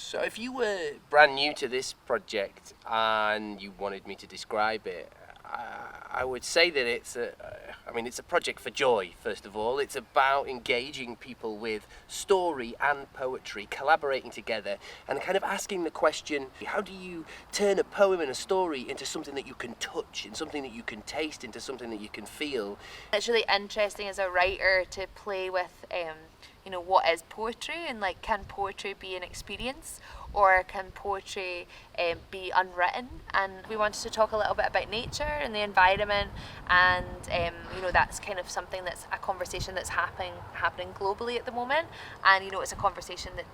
So if you were brand new to this project and you wanted me to describe it, I would say that it's a project for joy, first of all. It's about engaging people with story and poetry, collaborating together and kind of asking the question, how do you turn a poem and a story into something that you can touch, into something that you can taste, into something that you can feel? It's really interesting as a writer to play with what is poetry, and like, can poetry be an experience, or can poetry be unwritten? And we wanted to talk a little bit about nature and the environment, and that's kind of something that's a conversation that's happening globally at the moment, and it's a conversation that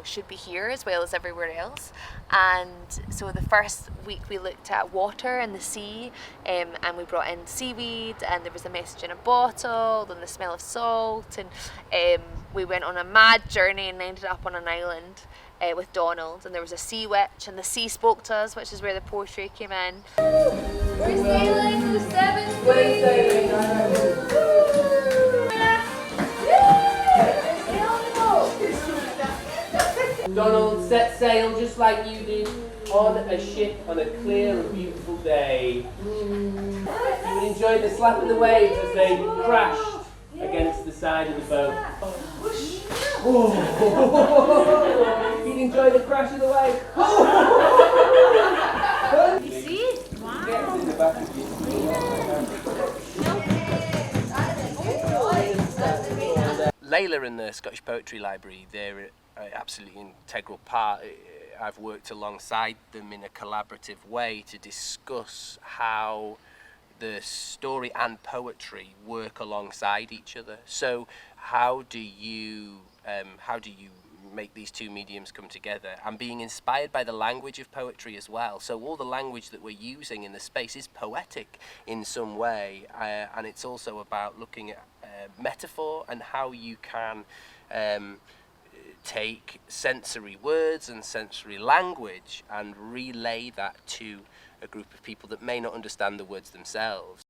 should be here as well as everywhere else. And so the first week we looked at water and the sea, and we brought in seaweed, and there was a message in a bottle and the smell of salt, and we went on a mad journey and ended up on an island with Donald, and there was a sea witch, and the sea spoke to us, which is where the poetry came in. We're sailing to the seventh sea. Donald set sail just like you did on a ship on a clear and beautiful day. You would enjoy the slap of the waves as they crashed against the side of the boat. Oh. You'd enjoy the crash of the wave. You see? Wow. Layla and the Scottish Poetry Library, they're an absolutely integral part. I've worked alongside them in a collaborative way to discuss how the story and poetry work alongside each other. So how do you make these two mediums come together? I'm being inspired by the language of poetry as well. So all the language that we're using in the space is poetic in some way, and it's also about looking at metaphor and how you can take sensory words and sensory language and relay that to a group of people that may not understand the words themselves.